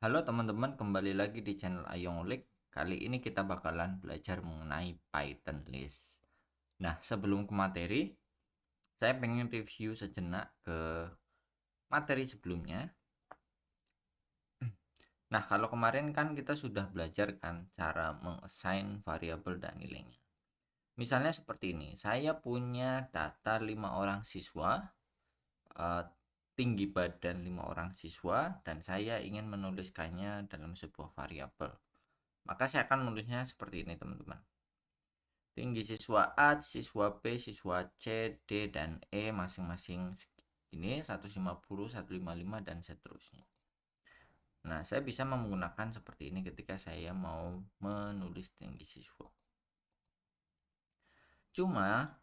Halo teman-teman, kembali lagi di channel Ayongolik. Kali ini kita bakalan belajar mengenai Python list. Nah, sebelum ke materi, saya pengen review sejenak ke materi sebelumnya. Nah, kalau kemarin kan kita sudah belajar kan cara mengassign variabel dan nilainya. Misalnya seperti ini, saya punya data 5 orang siswa, eh, tinggi badan 5 orang siswa, dan saya ingin menuliskannya dalam sebuah variabel. Maka saya akan menulisnya seperti ini, teman-teman. Tinggi siswa A, siswa B, siswa C, D, dan E masing-masing ini 150, 155 dan seterusnya. Nah, saya bisa menggunakan seperti ini ketika saya mau menulis tinggi siswa. Cuma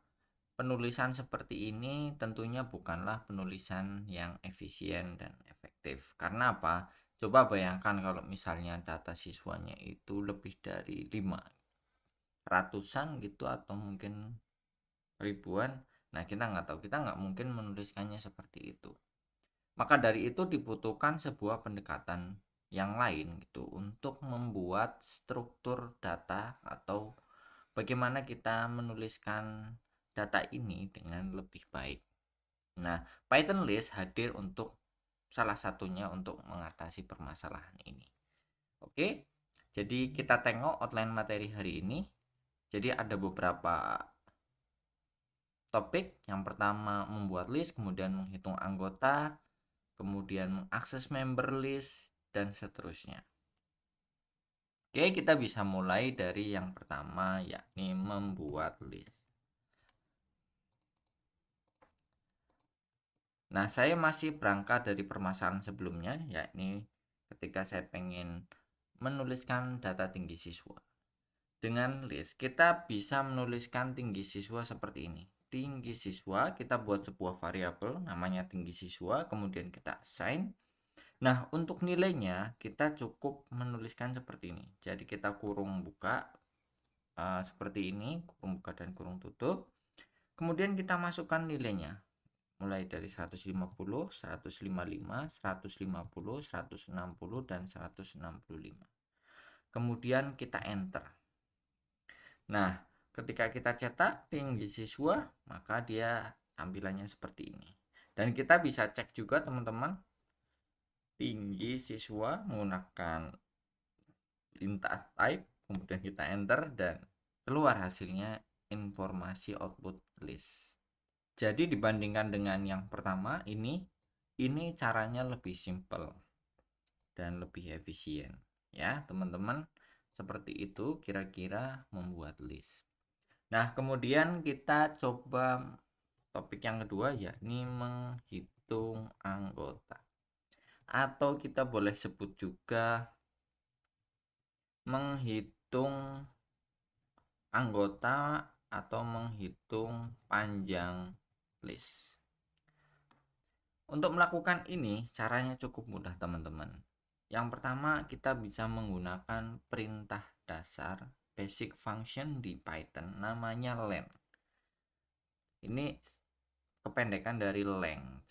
penulisan seperti ini tentunya bukanlah penulisan yang efisien dan efektif. Karena apa? Coba bayangkan kalau misalnya data siswanya itu lebih dari 5 ratusan gitu atau mungkin ribuan. Nah, kita nggak tahu, kita nggak mungkin menuliskannya seperti itu. Maka dari itu dibutuhkan sebuah pendekatan yang lain gitu untuk membuat struktur data atau bagaimana kita menuliskan data ini dengan lebih baik. Nah, Python list hadir untuk salah satunya untuk mengatasi permasalahan ini. Oke, jadi kita tengok outline materi hari ini. Jadi ada beberapa topik. Yang pertama membuat list, kemudian menghitung anggota, kemudian mengakses member list, dan seterusnya. Oke, kita bisa mulai dari yang pertama, yakni membuat list. Nah, saya masih berangkat dari permasalahan sebelumnya, yakni ketika saya pengen menuliskan data tinggi siswa. Dengan list, kita bisa menuliskan tinggi siswa seperti ini. Tinggi siswa, kita buat sebuah variabel namanya tinggi siswa, kemudian kita assign. Nah, untuk nilainya kita cukup menuliskan seperti ini. Jadi kita kurung buka seperti ini, kurung buka dan kurung tutup. Kemudian kita masukkan nilainya. Mulai dari 150, 155, 150, 160 dan 165. Kemudian kita enter. Nah, ketika kita cetak tinggi siswa, maka dia tampilannya seperti ini. Dan kita bisa cek juga teman-teman tinggi siswa menggunakan lintah type, kemudian kita enter dan keluar hasilnya informasi output list. Jadi dibandingkan dengan yang pertama ini caranya lebih simple dan lebih efisien. Ya, teman-teman, seperti itu kira-kira membuat list. Nah, kemudian kita coba topik yang kedua, yakni menghitung anggota. Atau kita boleh sebut juga menghitung anggota atau menghitung panjang list. Untuk melakukan ini caranya cukup mudah, teman-teman. Yang pertama, kita bisa menggunakan perintah dasar basic function di Python namanya len. Ini kependekan dari length,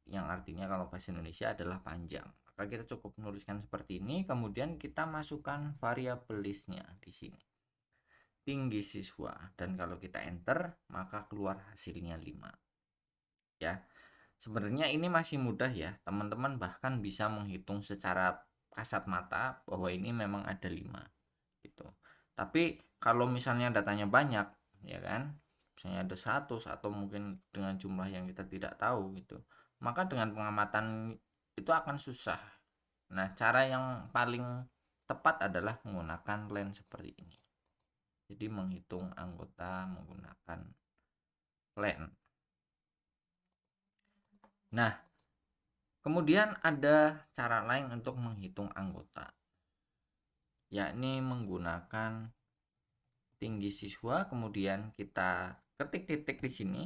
yang artinya kalau bahasa Indonesia adalah panjang. Maka kita cukup menuliskan seperti ini, kemudian kita masukkan variabel listnya di sini. Tinggi siswa, dan kalau kita enter, maka keluar hasilnya 5. Ya. Sebenarnya ini masih mudah ya, teman-teman bahkan bisa menghitung secara kasat mata bahwa ini memang ada 5 gitu. Tapi kalau misalnya datanya banyak, ya kan, misalnya ada 100 atau mungkin dengan jumlah yang kita tidak tahu gitu, maka dengan pengamatan itu akan susah. Nah, cara yang paling tepat adalah menggunakan len seperti ini. Jadi menghitung anggota menggunakan len. Nah, kemudian ada cara lain untuk menghitung anggota, yakni menggunakan tinggi siswa, kemudian kita ketik titik di sini.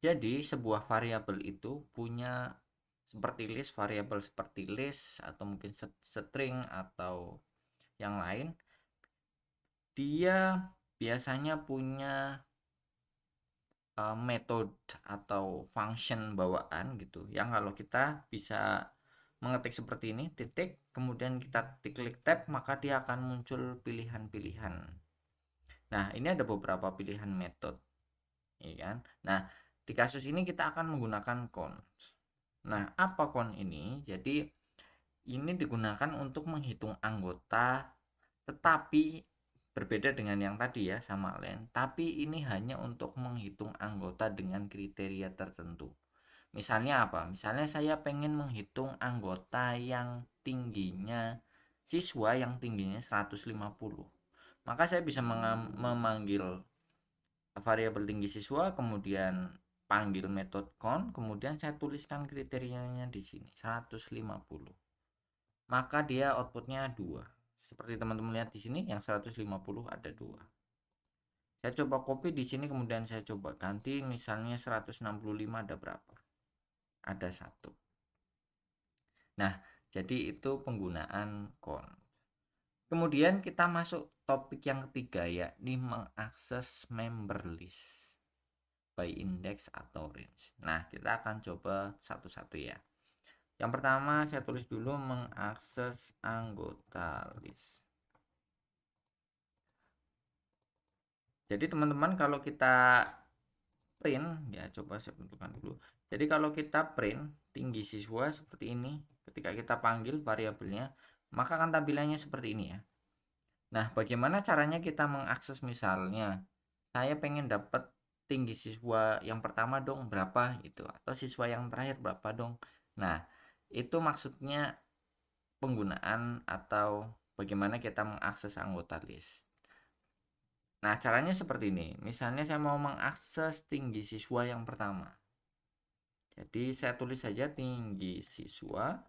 Jadi sebuah variabel itu punya seperti list, variabel seperti list atau mungkin string atau yang lain. Dia biasanya punya metode atau function bawaan gitu yang kalau kita bisa mengetik seperti ini, titik, kemudian kita klik tab, maka dia akan muncul pilihan-pilihan. Nah, ini ada beberapa pilihan metode, ya kan? Nah, di kasus ini kita akan menggunakan cons. Nah, apa cons ini? Jadi ini digunakan untuk menghitung anggota, tetapi berbeda dengan yang tadi ya, sama lain. Tapi ini hanya untuk menghitung anggota dengan kriteria tertentu. Misalnya apa? Misalnya saya pengen menghitung anggota yang tingginya siswa yang tingginya 150. Maka saya bisa memanggil variabel tinggi siswa, kemudian panggil metode count, kemudian saya tuliskan kriterianya di sini 150. Maka dia outputnya 2. Seperti teman-teman lihat di sini yang 150 ada 2. Saya coba copy di sini, kemudian saya coba ganti, misalnya 165 ada berapa? Ada 1. Nah, jadi itu penggunaan count. Kemudian kita masuk topik yang ketiga, yakni mengakses member list by index atau range. Nah, kita akan coba satu-satu ya. Yang pertama saya tulis dulu mengakses anggota list. Jadi teman-teman kalau kita print ya, coba saya bentukkan dulu. Jadi kalau kita print tinggi siswa seperti ini, ketika kita panggil variabelnya, maka akan tampilannya seperti ini ya. Nah, bagaimana caranya kita mengakses, misalnya saya pengen dapat tinggi siswa yang pertama dong berapa gitu, atau siswa yang terakhir berapa dong. Nah, itu maksudnya penggunaan atau bagaimana kita mengakses anggota list. Nah, caranya seperti ini. Misalnya saya mau mengakses tinggi siswa yang pertama. Jadi saya tulis saja tinggi siswa.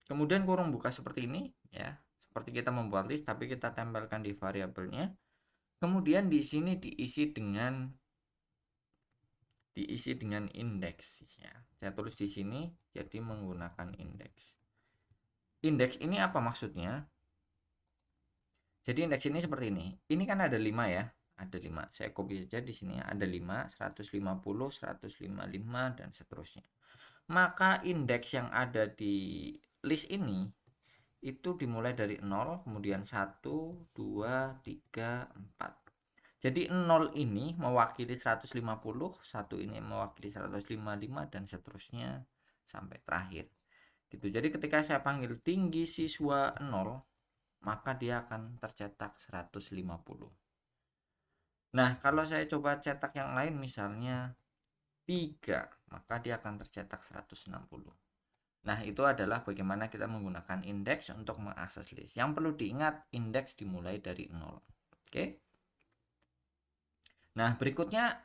Kemudian kurung buka seperti ini ya. Seperti kita membuat list tapi kita tempelkan di variabelnya. Kemudian di sini diisi dengan indeks ya. Saya tulis di sini jadi menggunakan indeks. Indeks ini apa maksudnya? Jadi indeks ini seperti ini. Ini kan ada 5 ya. Ada 5. Saya copy saja di sini ada 5, 150, 155 dan seterusnya. Maka indeks yang ada di list ini itu dimulai dari 0, kemudian 1, 2, 3, 4. Jadi 0 ini mewakili 150, 1 ini mewakili 155 dan seterusnya sampai terakhir. Gitu. Jadi ketika saya panggil tinggi siswa 0, maka dia akan tercetak 150. Nah, kalau saya coba cetak yang lain misalnya 3, maka dia akan tercetak 160. Nah, itu adalah bagaimana kita menggunakan indeks untuk mengakses list. Yang perlu diingat, indeks dimulai dari 0. Oke. Nah, berikutnya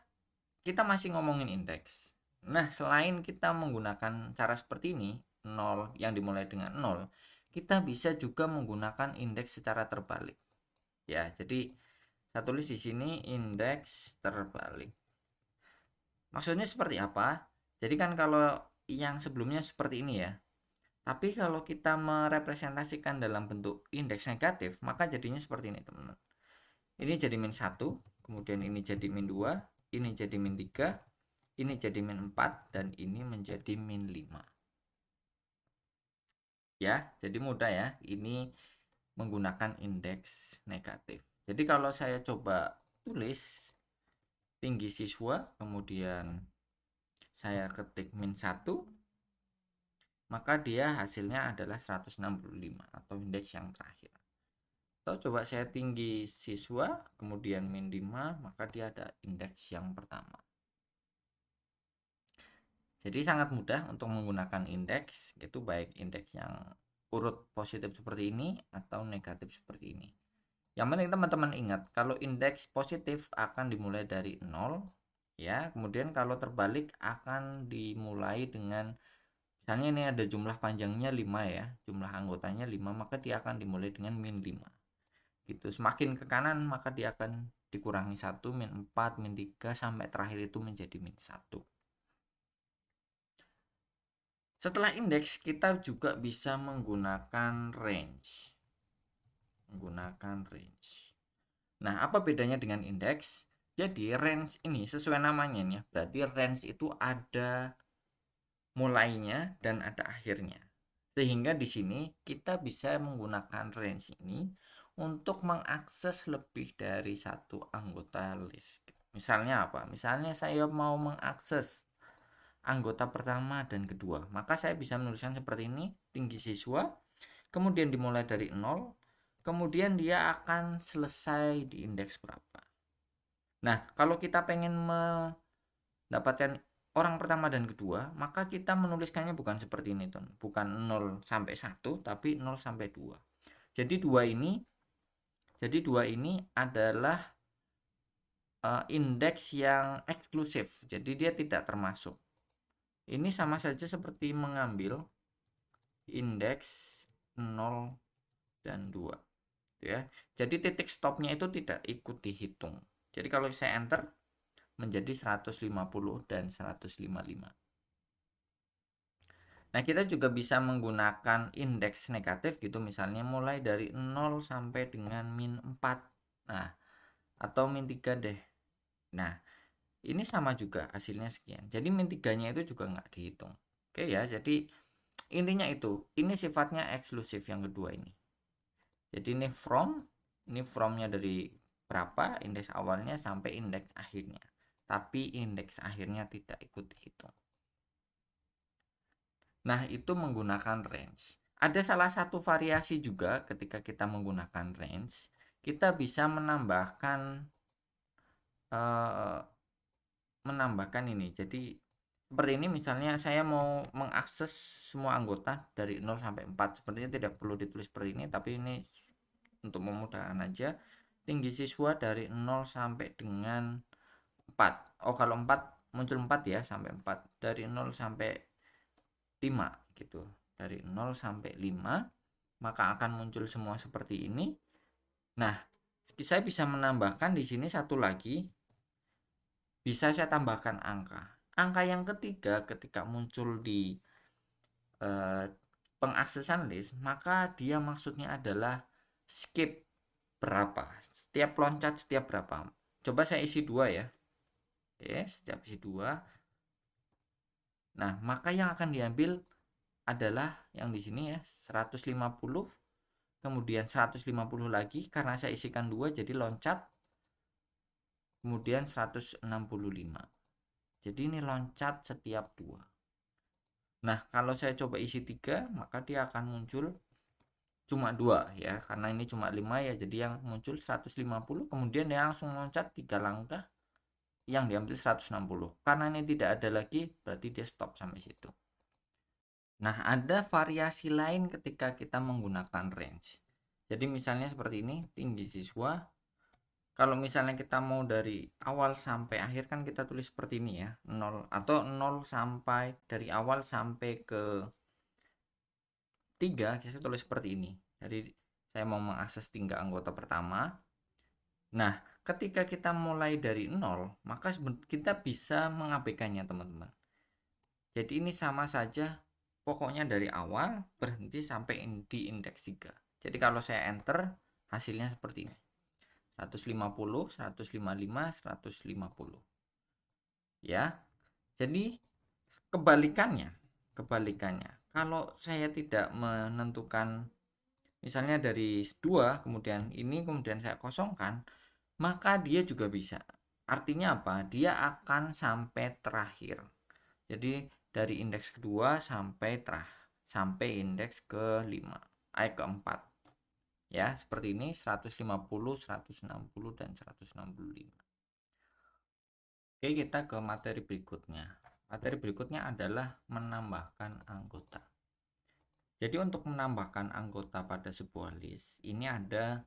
kita masih ngomongin indeks. Nah, selain kita menggunakan cara seperti ini, 0 yang dimulai dengan 0, kita bisa juga menggunakan indeks secara terbalik. Ya, jadi saya tulis di sini indeks terbalik. Maksudnya seperti apa? Jadi kan kalau yang sebelumnya seperti ini ya. Tapi kalau kita merepresentasikan dalam bentuk indeks negatif, maka jadinya seperti ini, teman-teman. Ini jadi min 1, kemudian ini jadi min 2, ini jadi min 3, ini jadi min 4, dan ini menjadi min 5. Ya, jadi mudah ya. Ini menggunakan indeks negatif. Jadi kalau saya coba tulis tinggi siswa, kemudian saya ketik min 1, maka dia hasilnya adalah 165 atau indeks yang terakhir. Atau coba saya tinggi siswa, kemudian min 5, maka dia ada indeks yang pertama. Jadi sangat mudah untuk menggunakan indeks, itu baik indeks yang urut positif seperti ini atau negatif seperti ini. Yang penting teman-teman ingat, kalau indeks positif akan dimulai dari 0 ya, kemudian kalau terbalik akan dimulai dengan, misalnya ini ada jumlah panjangnya 5 ya, jumlah anggotanya 5, maka dia akan dimulai dengan min 5. Gitu. Semakin ke kanan maka dia akan dikurangi 1, min 4, min 3 sampai terakhir itu menjadi min 1. Setelah indeks kita juga bisa menggunakan range. Nah, apa bedanya dengan indeks? Jadi range ini sesuai namanya nih ya. Berarti range itu ada mulainya dan ada akhirnya. Sehingga di sini kita bisa menggunakan range ini untuk mengakses lebih dari satu anggota list. Misalnya apa? Misalnya saya mau mengakses anggota pertama dan kedua, maka saya bisa menuliskan seperti ini: tinggi siswa, kemudian dimulai dari 0, kemudian dia akan selesai di indeks berapa. Nah, kalau kita pengen mendapatkan orang pertama dan kedua, maka kita menuliskannya bukan seperti ini, Ton. Bukan 0 sampai 1, tapi 0 sampai 2. Jadi dua ini adalah indeks yang eksklusif. Jadi dia tidak termasuk. Ini sama saja seperti mengambil indeks 0 dan 2. Ya. Jadi titik stopnya itu tidak ikut dihitung. Jadi kalau saya enter menjadi 150 dan 155. Nah, kita juga bisa menggunakan indeks negatif gitu, misalnya mulai dari 0 sampai dengan min 4. Nah, atau min 3 deh. Nah, ini sama juga hasilnya sekian. Jadi min 3-nya itu juga nggak dihitung. Oke ya, jadi intinya itu. Ini sifatnya eksklusif yang kedua ini. Jadi ini from-nya dari berapa, indeks awalnya sampai indeks akhirnya. Tapi indeks akhirnya tidak ikut dihitung. Nah, itu menggunakan range. Ada salah satu variasi juga ketika kita menggunakan range, kita bisa menambahkan ini. Jadi seperti ini, misalnya saya mau mengakses semua anggota dari 0 sampai 4. Sepertinya tidak perlu ditulis seperti ini, tapi ini untuk memudahkan aja. Tinggi siswa dari 0 sampai dengan 4. Oh, kalau 4 muncul 4 ya, sampai 4. Dari 0 sampai 5 gitu. Dari 0 sampai 5, maka akan muncul semua seperti ini. Nah, saya bisa menambahkan di sini satu lagi, bisa saya tambahkan angka. Angka yang ketiga ketika muncul di pengaksesan list, maka dia maksudnya adalah skip berapa, setiap loncat setiap berapa. Coba saya isi 2 ya. Oke, setiap isi 2. Nah, maka yang akan diambil adalah yang di sini ya, 150, kemudian 150 lagi karena saya isikan 2 jadi loncat, kemudian 165. Jadi ini loncat setiap 2. Nah, kalau saya coba isi 3, maka dia akan muncul cuma 2 ya, karena ini cuma 5 ya, jadi yang muncul 150, kemudian dia langsung loncat 3 langkah, yang diambil 160. Karena ini tidak ada lagi, berarti dia stop sampai situ. Nah, ada variasi lain ketika kita menggunakan range. Jadi misalnya seperti ini, tinggi siswa. Kalau misalnya kita mau dari awal sampai akhir, kan kita tulis seperti ini ya, 0 atau 0 sampai dari awal sampai ke 3, saya tulis seperti ini. Jadi saya mau mengakses 3 anggota pertama. Nah, ketika kita mulai dari 0, maka kita bisa mengabaikannya, teman-teman. Jadi ini sama saja, pokoknya dari awal berhenti sampai di indeks 3. Jadi kalau saya enter, hasilnya seperti ini. 150, 155, 150. Ya. Jadi kebalikannya, kalau saya tidak menentukan, misalnya dari 2, kemudian ini, kemudian saya kosongkan, maka dia juga bisa. Artinya apa? Dia akan sampai terakhir. Jadi dari indeks kedua sampai indeks ke-5, ke-4. Ya, seperti ini, 150, 160 dan 165. Oke, kita ke materi berikutnya. Materi berikutnya adalah menambahkan anggota. Jadi untuk menambahkan anggota pada sebuah list, ini ada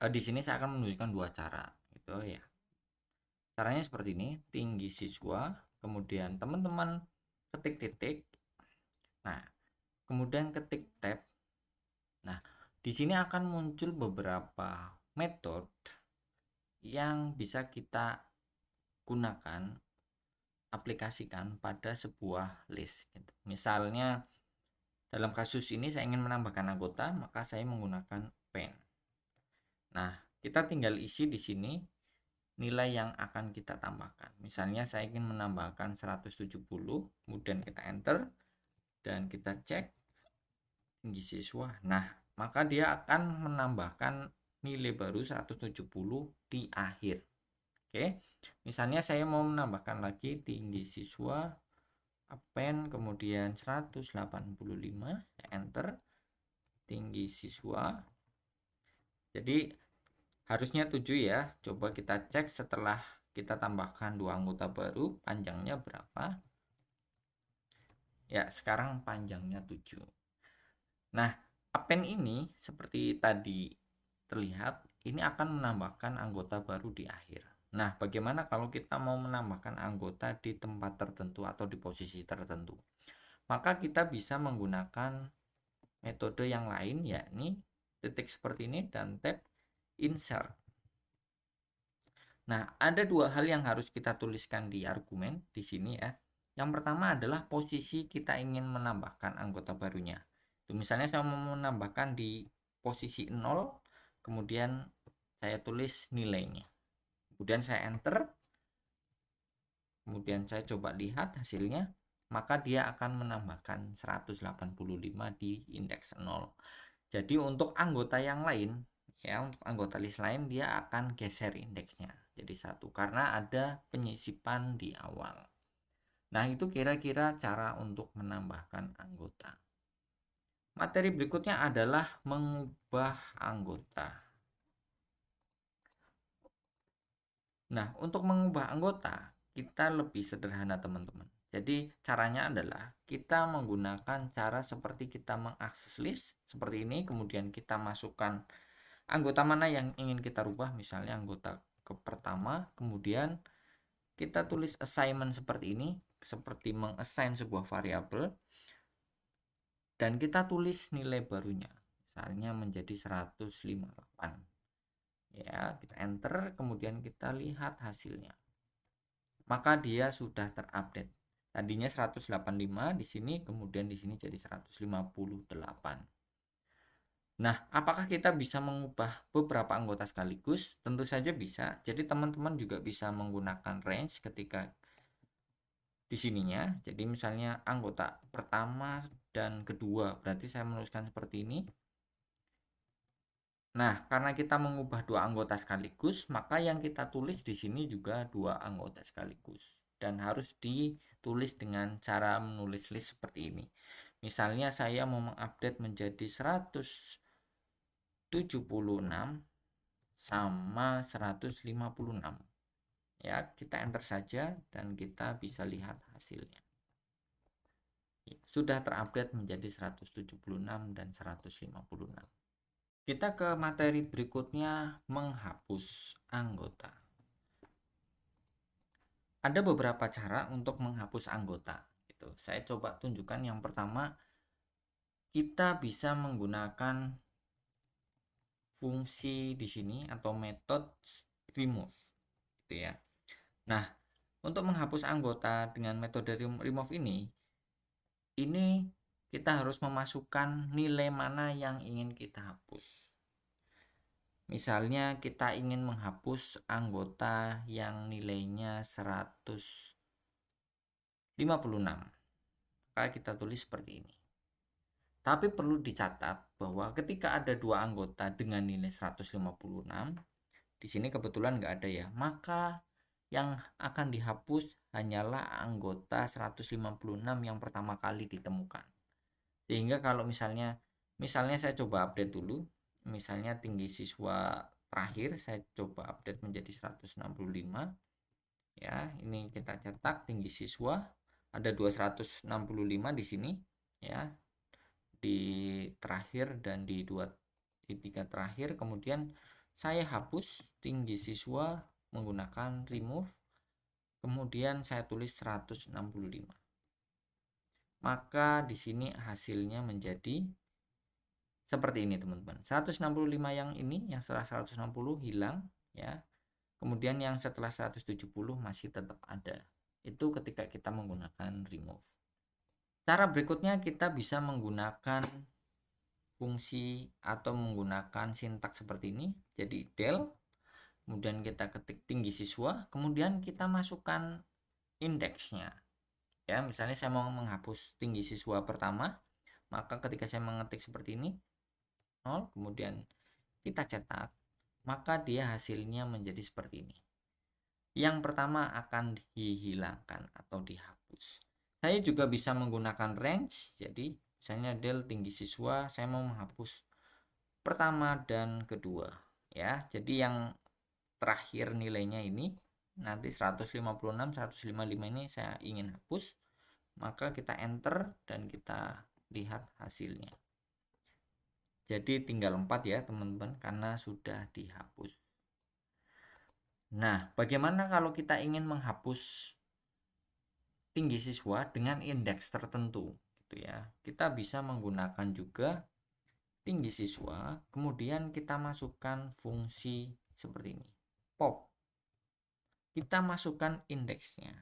di sini saya akan menunjukkan 2 cara, gitu ya. Caranya seperti ini, tinggi siswa, kemudian teman-teman ketik titik. Nah, kemudian ketik tab. Nah, di sini akan muncul beberapa metode yang bisa kita gunakan, aplikasikan pada sebuah list. Misalnya dalam kasus ini saya ingin menambahkan anggota, maka saya menggunakan pen. Nah, kita tinggal isi di sini nilai yang akan kita tambahkan. Misalnya saya ingin menambahkan 170, kemudian kita enter dan kita cek tinggi siswa. Nah, maka dia akan menambahkan nilai baru 170 di akhir. Oke. Misalnya saya mau menambahkan lagi tinggi siswa append kemudian 185, saya enter tinggi siswa. Jadi harusnya 7 ya. Coba kita cek setelah kita tambahkan 2 anggota baru, panjangnya berapa? Ya, sekarang panjangnya 7. Nah, append ini seperti tadi terlihat, ini akan menambahkan anggota baru di akhir. Nah, bagaimana kalau kita mau menambahkan anggota di tempat tertentu atau di posisi tertentu? Maka kita bisa menggunakan metode yang lain, yakni titik seperti ini dan tab insert. Nah, ada dua hal yang harus kita tuliskan di argumen di sini ya. Yang pertama adalah posisi kita ingin menambahkan anggota barunya. Misalnya saya mau menambahkan di posisi 0, kemudian saya tulis nilainya. Kemudian saya enter. Kemudian saya coba lihat hasilnya, maka dia akan menambahkan 185 di indeks 0. Jadi untuk anggota yang lain, ya untuk anggota list lain dia akan geser indeksnya jadi 1 karena ada penyisipan di awal. Nah, itu kira-kira cara untuk menambahkan anggota. Materi berikutnya adalah mengubah anggota. Nah, untuk mengubah anggota kita lebih sederhana teman-teman. Jadi caranya adalah kita menggunakan cara seperti kita mengakses list seperti ini, kemudian kita masukkan anggota mana yang ingin kita rubah, misalnya anggota ke pertama, kemudian kita tulis assignment seperti ini, seperti mengassign sebuah variabel, dan kita tulis nilai barunya, misalnya menjadi 158. Ya, kita enter, kemudian kita lihat hasilnya. Maka dia sudah terupdate. Tadinya 185 di sini, kemudian di sini jadi 158. Nah, apakah kita bisa mengubah beberapa anggota sekaligus? Tentu saja bisa. Jadi teman-teman juga bisa menggunakan range ketika di sininya. Jadi misalnya anggota pertama dan kedua, berarti saya menuliskan seperti ini. Nah, karena kita mengubah dua anggota sekaligus, maka yang kita tulis di sini juga dua anggota sekaligus. Dan harus ditulis dengan cara menulis list seperti ini. Misalnya saya mau mengupdate menjadi 176 sama 156. Ya, kita enter saja dan kita bisa lihat hasilnya. Sudah terupdate menjadi 176 dan 156. Kita ke materi berikutnya, menghapus anggota. Ada beberapa cara untuk menghapus anggota. Saya coba tunjukkan. Yang pertama, kita bisa menggunakan fungsi di sini atau metode remove, gitu ya. Nah, untuk menghapus anggota dengan metode remove ini kita harus memasukkan nilai mana yang ingin kita hapus. Misalnya kita ingin menghapus anggota yang nilainya 156. Maka kita tulis seperti ini. Tapi perlu dicatat bahwa ketika ada dua anggota dengan nilai 156, di sini kebetulan nggak ada ya, maka yang akan dihapus hanyalah anggota 156 yang pertama kali ditemukan. Sehingga kalau misalnya saya coba update dulu, misalnya tinggi siswa terakhir saya coba update menjadi 165. Ya, ini kita cetak tinggi siswa ada 265 di sini ya. Di terakhir dan di 3 terakhir, kemudian saya hapus tinggi siswa menggunakan remove, kemudian saya tulis 165. Maka di sini hasilnya menjadi seperti ini teman-teman. 165 yang ini, yang setelah 160 hilang ya. Kemudian yang setelah 170 masih tetap ada. Itu ketika kita menggunakan remove. Cara berikutnya kita bisa menggunakan fungsi atau menggunakan sintak seperti ini. Jadi del kemudian kita ketik tinggi siswa, kemudian kita masukkan indeksnya. Ya, misalnya saya mau menghapus tinggi siswa pertama, maka ketika saya mengetik seperti ini 0, kemudian kita cetak, maka dia hasilnya menjadi seperti ini. Yang pertama akan dihilangkan atau dihapus. Saya juga bisa menggunakan range, jadi misalnya del tinggi siswa, saya mau menghapus pertama dan kedua, ya. Jadi yang terakhir nilainya ini nanti 156, 155 ini saya ingin hapus, maka kita enter dan kita lihat hasilnya. Jadi tinggal 4 ya teman-teman, karena sudah dihapus. Nah, bagaimana kalau kita ingin menghapus tinggi siswa dengan indeks tertentu gitu ya. Kita bisa menggunakan juga tinggi siswa, kemudian kita masukkan fungsi seperti ini. Pop. Kita masukkan indeksnya.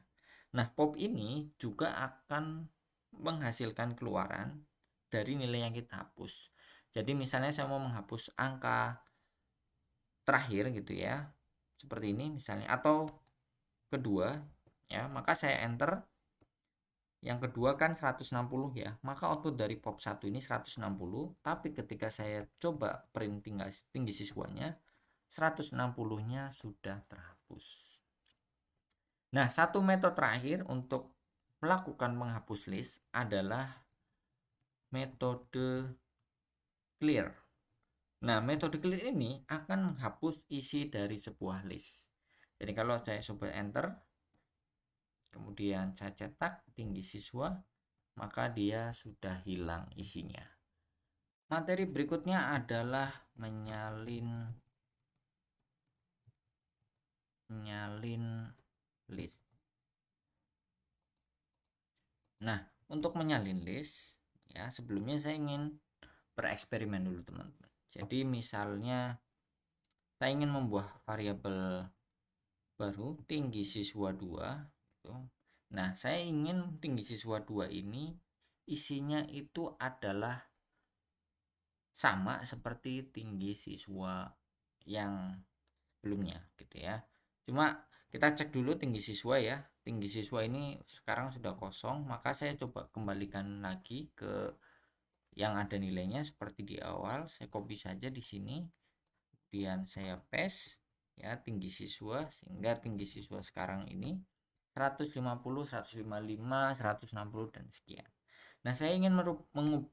Nah, pop ini juga akan menghasilkan keluaran dari nilai yang kita hapus. Jadi misalnya saya mau menghapus angka terakhir gitu ya. Seperti ini misalnya, atau kedua ya, maka saya enter. Yang kedua kan 160 ya, maka output dari pop 1 ini 160, tapi ketika saya coba print tinggi siswanya, 160-nya sudah terhapus. Nah, satu metode terakhir untuk melakukan menghapus list adalah metode clear. Nah, metode clear ini akan menghapus isi dari sebuah list. Jadi kalau saya coba enter, kemudian saya cetak tinggi siswa, maka dia sudah hilang isinya. Materi berikutnya adalah menyalin list. Nah, untuk menyalin list ya, sebelumnya saya ingin bereksperimen dulu teman-teman. Jadi misalnya saya ingin membuat variabel baru tinggi siswa 2 gitu. Nah, saya ingin tinggi siswa 2 ini isinya itu adalah sama seperti tinggi siswa yang sebelumnya gitu ya. Cuma kita cek dulu tinggi siswa ya. Tinggi siswa ini sekarang sudah kosong, maka saya coba kembalikan lagi ke yang ada nilainya seperti di awal. Saya copy saja di sini. Kemudian saya paste ya tinggi siswa, sehingga tinggi siswa sekarang ini 150, 155, 160 dan sekian. Nah, saya ingin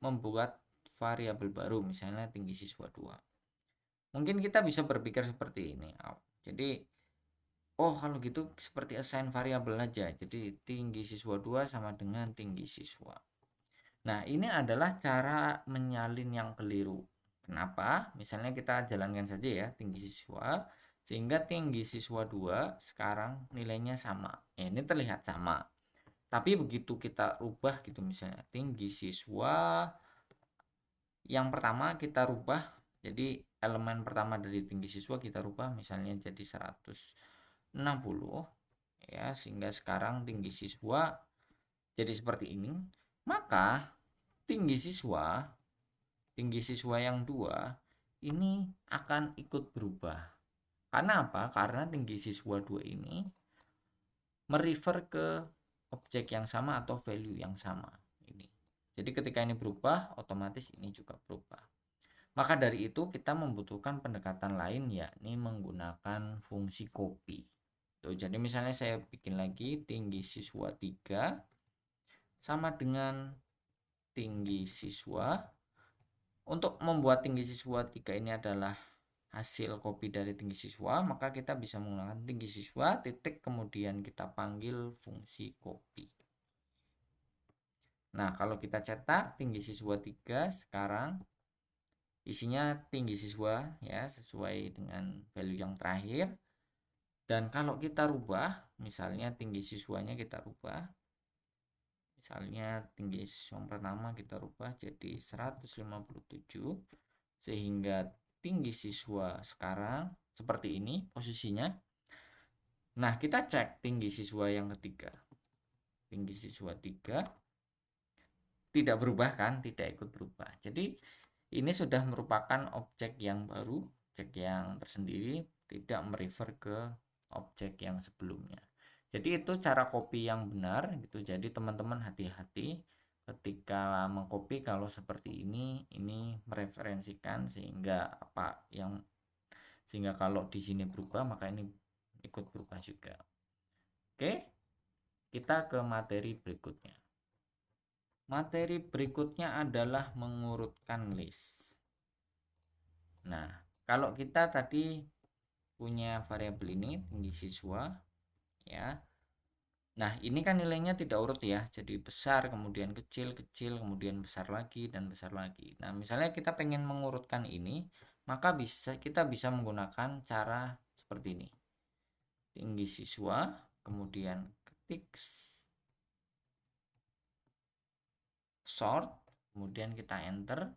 membuat variabel baru misalnya tinggi siswa 2. Mungkin kita bisa berpikir seperti ini. Jadi kalau gitu seperti assign variabel aja. Jadi tinggi siswa 2 sama dengan tinggi siswa. Nah, ini adalah cara menyalin yang keliru. Kenapa? Misalnya kita jalankan saja ya tinggi siswa, sehingga tinggi siswa 2 sekarang nilainya sama. Ini terlihat sama. Tapi begitu kita rubah gitu, misalnya tinggi siswa yang pertama kita rubah, jadi elemen pertama dari tinggi siswa kita rubah misalnya jadi 160 ya, sehingga sekarang tinggi siswa jadi seperti ini. Maka tinggi siswa yang 2 ini akan ikut berubah. Karena apa? Karena tinggi siswa 2 ini merefer ke objek yang sama atau value yang sama ini. Jadi ketika ini berubah, otomatis ini juga berubah. Maka dari itu kita membutuhkan pendekatan lain, yakni menggunakan fungsi copy. Tuh, jadi misalnya saya bikin lagi tinggi siswa 3 sama dengan tinggi siswa. Untuk membuat tinggi siswa 3 ini adalah hasil copy dari tinggi siswa, maka kita bisa menggunakan tinggi siswa titik kemudian kita panggil fungsi copy. Nah, kalau kita cetak tinggi siswa 3 sekarang isinya tinggi siswa ya, sesuai dengan value yang terakhir. Dan kalau kita rubah, misalnya tinggi siswanya kita rubah, misalnya tinggi siswa pertama kita rubah jadi 157, sehingga tinggi siswa sekarang seperti ini posisinya. Nah, kita cek tinggi siswa yang ketiga. Tinggi siswa 3 tidak berubah kan, tidak ikut berubah. Jadi ini sudah merupakan objek yang baru, objek yang tersendiri. tidak merefer ke objek yang sebelumnya. Jadi itu cara copy yang benar gitu. Jadi teman-teman hati-hati ketika mengcopy, kalau seperti ini mereferensikan sehingga kalau di sini berubah maka ini ikut berubah juga. Oke, kita ke materi berikutnya. Materi berikutnya adalah mengurutkan list. Nah, kalau kita tadi punya variabel ini tinggi siswa ya. Nah, ini kan nilainya tidak urut ya. Jadi besar, kemudian kecil, kecil, kemudian besar lagi dan besar lagi. Nah, misalnya kita pengen mengurutkan ini, maka kita bisa menggunakan cara seperti ini. Tinggi siswa, kemudian ketik sort, kemudian kita enter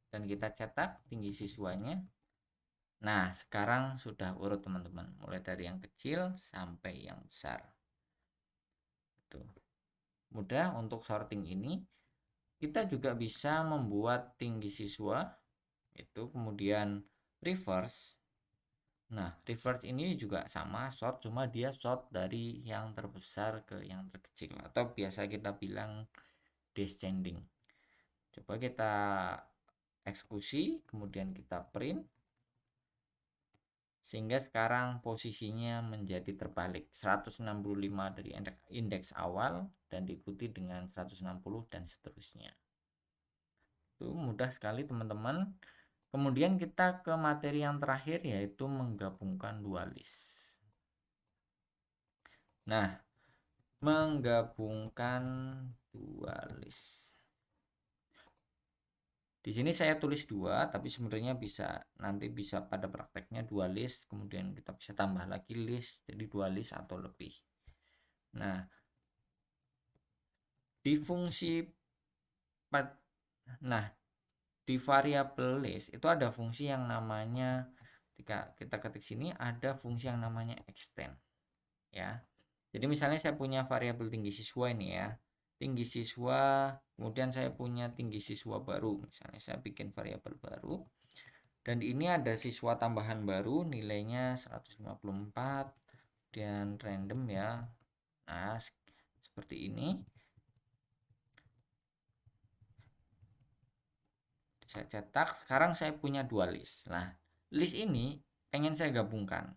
dan kita cetak tinggi siswanya. Nah, sekarang sudah urut teman-teman, mulai dari yang kecil sampai yang besar. Tuh. Mudah untuk sorting ini. Kita juga bisa membuat tinggi siswa itu kemudian reverse. Nah, reverse ini juga sama sort, cuma dia sort dari yang terbesar ke yang terkecil, atau biasa kita bilang descending. Coba kita eksekusi, kemudian kita print, sehingga sekarang posisinya menjadi terbalik, 165 dari indeks awal dan diikuti dengan 160 dan seterusnya. Itu mudah sekali teman-teman. Kemudian kita ke materi yang terakhir, yaitu menggabungkan dua list. Nah, menggabungkan dua list. Di sini saya tulis 2, tapi sebenarnya nanti bisa pada prakteknya 2 list, kemudian kita bisa tambah lagi list, jadi 2 list atau lebih. Nah, di variabel list itu ada fungsi yang namanya, ketika kita ketik sini ada fungsi yang namanya extend ya. Jadi misalnya saya punya variabel tinggi siswa ini ya, tinggi siswa, kemudian saya punya tinggi siswa baru, misalnya saya bikin variabel baru dan ini ada siswa tambahan baru nilainya 154 dan random ya. Nah, seperti ini. Saya cetak, sekarang saya punya 2 list. Nah, list ini pengen saya gabungkan.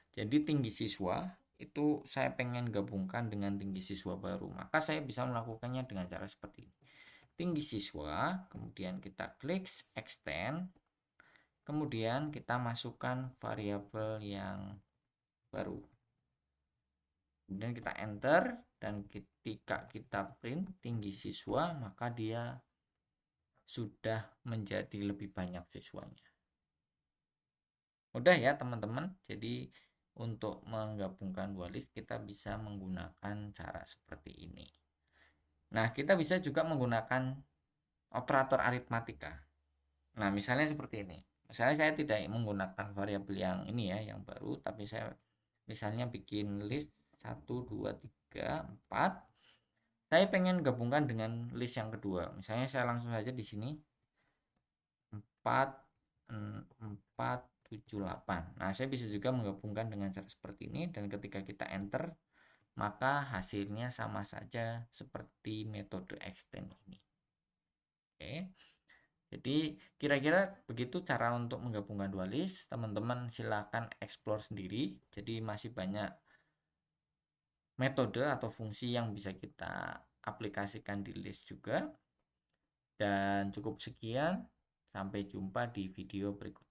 Jadi tinggi siswa itu saya pengen gabungkan dengan tinggi siswa baru, maka saya bisa melakukannya dengan cara seperti ini. Tinggi siswa, kemudian kita klik extend, kemudian kita masukkan variabel yang baru, kemudian kita enter, dan ketika kita print tinggi siswa maka dia sudah menjadi lebih banyak siswanya. Mudah ya teman-teman. Jadi untuk menggabungkan dua list kita bisa menggunakan cara seperti ini. Nah, kita bisa juga menggunakan operator aritmatika. Nah, misalnya seperti ini. Misalnya saya tidak menggunakan variabel yang ini ya, yang baru, tapi saya misalnya bikin list 1, 2, 3, 4. Saya pengen gabungkan dengan list yang kedua. Misalnya saya langsung saja di sini 4, 4, 7, 8. Nah, saya bisa juga menggabungkan dengan cara seperti ini, dan ketika kita enter maka hasilnya sama saja seperti metode extend ini. Oke. Jadi kira-kira begitu cara untuk menggabungkan dua list. Teman-teman silakan explore sendiri. Jadi masih banyak metode atau fungsi yang bisa kita aplikasikan di list juga. Dan cukup sekian, sampai jumpa di video berikutnya.